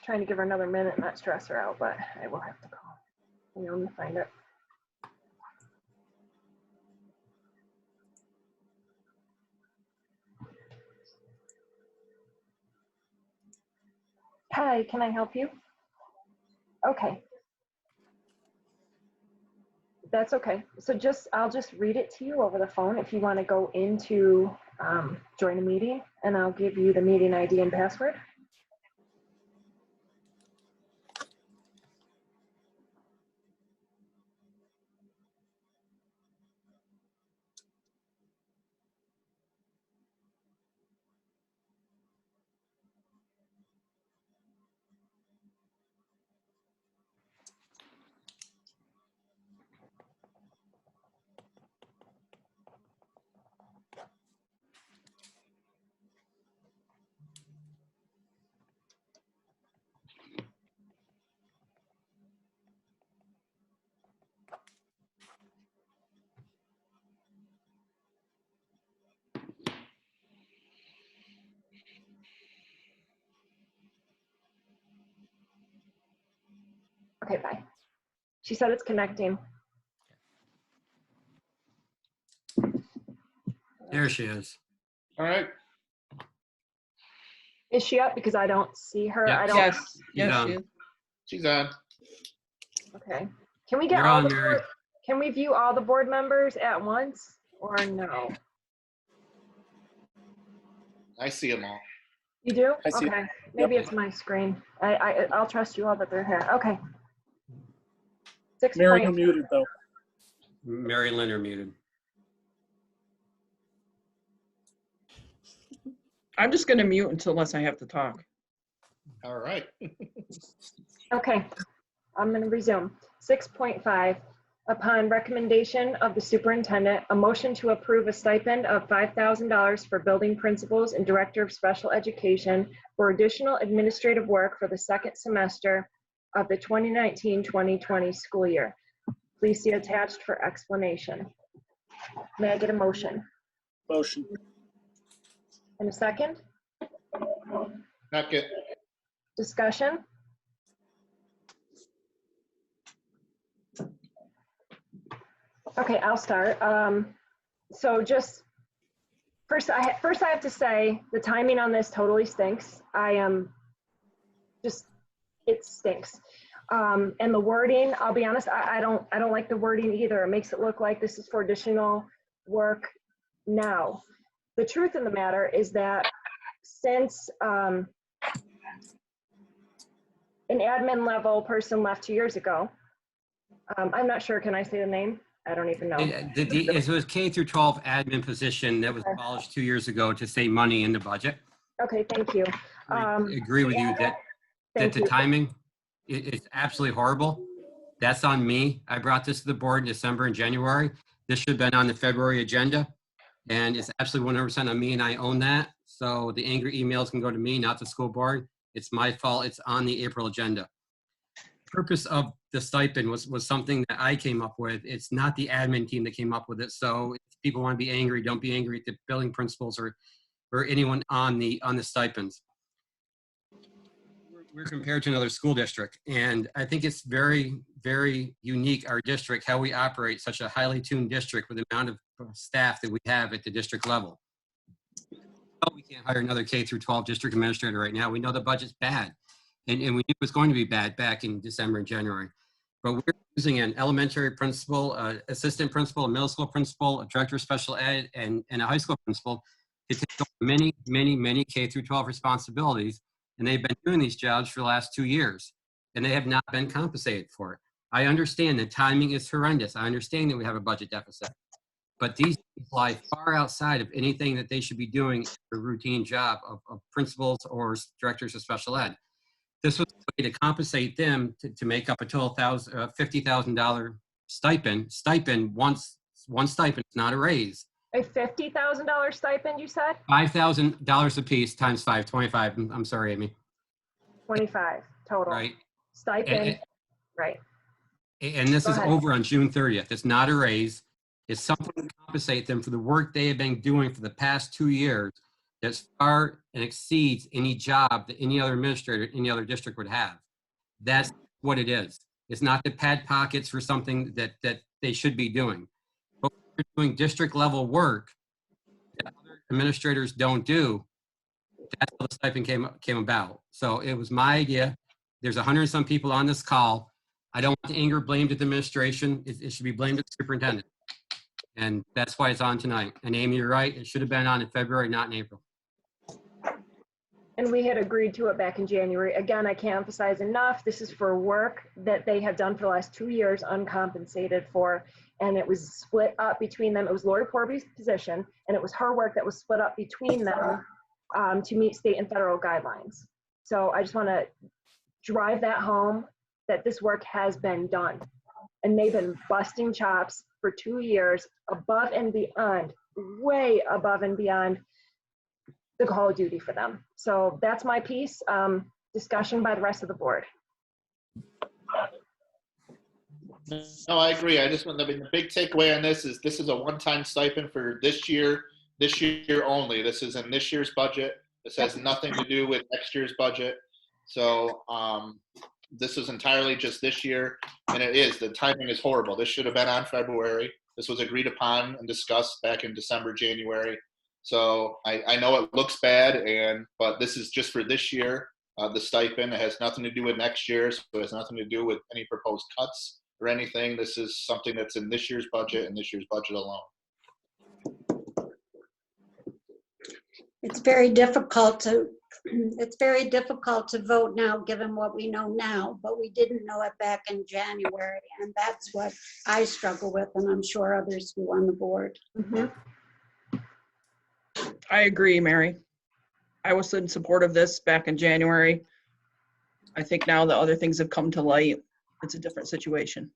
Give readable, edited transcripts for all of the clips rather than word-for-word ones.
trying to give her another minute, not stress her out, but I will have to call. Let me find it. Hi, can I help you? Okay. That's okay. So I'll just read it to you over the phone if you want to go into join a meeting, and I'll give you the meeting ID and password. Okay, bye. She said it's connecting. There she is. All right. Is she up? Because I don't see her. Yep. I don't. Yes, yes, Yeah. she is. She's on. Okay. Can we get You're all on, the Mary. board, can we view all the board members at once or no? I see them all. You do? I see. Okay. Maybe it's my screen. I'll trust you all that they're here. Okay. 6 Mary, point. you're muted though. Mary Lynn are muted. I'm just going to mute unless I have to talk. All right. Okay. I'm going to resume. 6.5. Upon recommendation of the superintendent, a motion to approve a stipend of $5,000 for building principals and director of special education for additional administrative work for the second semester of the 2019-2020 school year. Please see attached for explanation. May I get a motion? Motion. In a second? Second. Discussion? Okay, I'll start. So just first I have to say the timing on this totally stinks. It stinks. And the wording, I'll be honest, I don't like the wording either. It makes it look like this is for additional work now. The truth of the matter is that since an admin level person left 2 years ago, I'm not sure, can I say the name? I don't even know. It was K through 12 admin position that was abolished 2 years ago to save money in the budget. Okay, thank you. I agree with you that the timing is absolutely horrible. That's on me. I brought this to the board in December and January. This should have been on the February agenda, and it's absolutely 100% on me, and I own that. So the angry emails can go to me, not the school board. It's my fault. It's on the April agenda. The purpose of the stipend was something that I came up with. It's not the admin team that came up with it. So if people want to be angry, don't be angry at the building principals or anyone on the stipends. We're compared to another school district, and I think it's very, very unique, our district, how we operate such a highly tuned district with the amount of staff that we have at the district level. We can't hire another K through 12 district administrator right now. We know the budget's bad, and we knew it was going to be bad back in December and January. But we're using an elementary principal, assistant principal, a middle school principal, a director of special ed, and a high school principal to take over many, many, many K through 12 responsibilities. And they've been doing these jobs for the last 2 years, and they have not been compensated for it. I understand the timing is horrendous. I understand that we have a budget deficit, but these fly far outside of anything that they should be doing a routine job of principals or directors of special ed. This was a way to compensate them to make up a total $50,000 stipend. One stipend is not a raise. A $50,000 stipend, you said? $5,000 a piece times 5, 25. I'm sorry, Amy. 25 total. Right. Stipend, right. And this Go is ahead. over on June 30th. It's not a raise. It's something to compensate them for the work they have been doing for the past 2 years that's far and exceeds any job that any other administrator, any other district would have. That's what it is. It's not to pad pockets for something that they should be doing. But we're doing district level work that other administrators don't do. That's how the stipend came about. So it was my idea. There's 100 and some people on this call. I don't want the anger blamed at the administration. It should be blamed at the superintendent. And that's why it's on tonight. And Amy, you're right. It should have been on in February, not in April. And we had agreed to it back in January. Again, I can't emphasize enough, this is for work that they have done for the last 2 years, uncompensated for. And it was split up between them. It was Lori Porby's position, and it was her work that was split up between them to meet state and federal guidelines. So I just want to drive that home, that this work has been done. And they've been busting chops for 2 years, above and beyond, way above and beyond the call of duty for them. So that's my piece. Discussion by the rest of the board. No, I agree. I just want the big takeaway on this is a one-time stipend for this year only. This is in this year's budget. This has nothing to do with next year's budget. So this is entirely just this year, and the timing is horrible. This should have been on February. This was agreed upon and discussed back in December, January. So I know it looks bad, but this is just for this year. The stipend, it has nothing to do with next year, so it has nothing to do with any proposed cuts or anything. This is something that's in this year's budget and this year's budget alone. It's very difficult to vote now, given what we know now, but we didn't know it back in January, and that's what I struggle with, and I'm sure others do on the board. Mm-hmm. I agree, Mary. I was in support of this back in January. I think now that other things have come to light, it's a different situation.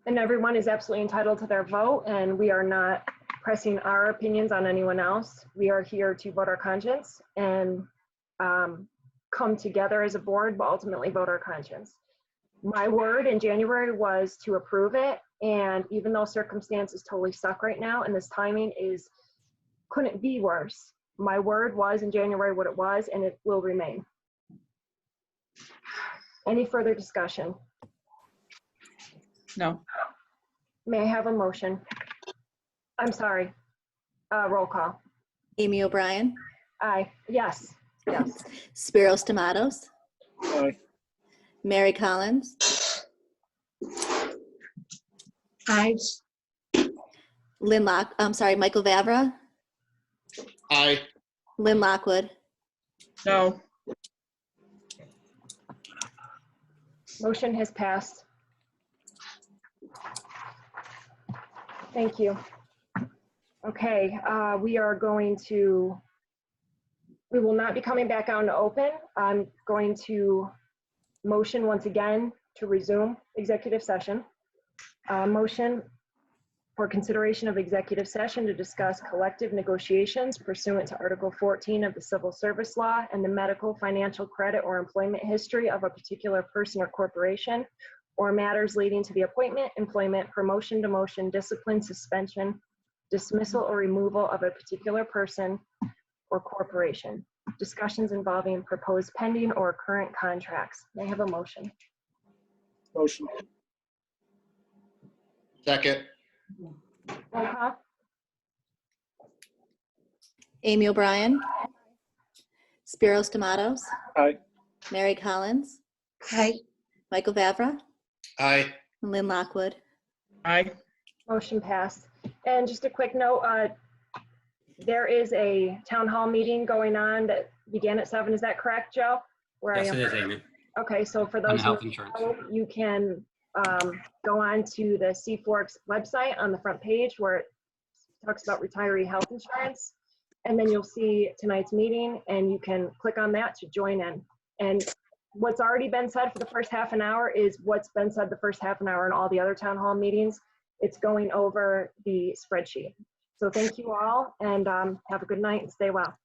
And everyone is absolutely entitled to their vote, and we are not pressing our opinions on anyone else. We are here to vote our conscience and come together as a board, but ultimately vote our conscience. My word in January was to approve it, and even though circumstances totally suck right now, and this timing couldn't be worse, my word was in January what it was, and it will remain. Any further discussion? No. May I have a motion? I'm sorry. Roll call. Amy O'Brien, Aye. Yes. Yes. Spiros Tomatoes, Aye. Mary Collins, Aye. Michael Vavra, Aye. Lynn Lockwood, No. Motion has passed. Thank you. Okay, we will not be coming back out into open. I'm going to motion once again to resume executive session. Motion for consideration of executive session to discuss collective negotiations pursuant to Article 14 of the Civil Service Law and the medical, financial, credit, or employment history of a particular person or corporation, or matters leading to the appointment, employment, promotion, demotion, discipline, suspension, dismissal, or removal of a particular person or corporation. Discussions involving proposed pending or current contracts. May I have a motion? Motion. Second. Roll call. Amy O'Brien, Spiros Tomatoes, Aye. Mary Collins, Aye. Michael Vavra, Aye. and Lynn Lockwood. Aye. Motion passed. And just a quick note, there is a town hall meeting going on that began at 7. Is that correct, Joe? Where I Yes, am. it is, Amy. Okay, so for On those health who insurance. know, you can go on to the C4X website on the front page where it talks about retiree health insurance. And then you'll see tonight's meeting and you can click on that to join in. And what's already been said for the first half an hour is what's been said the first half an hour in all the other town hall meetings. It's going over the spreadsheet. So thank you all, and have a good night and stay well.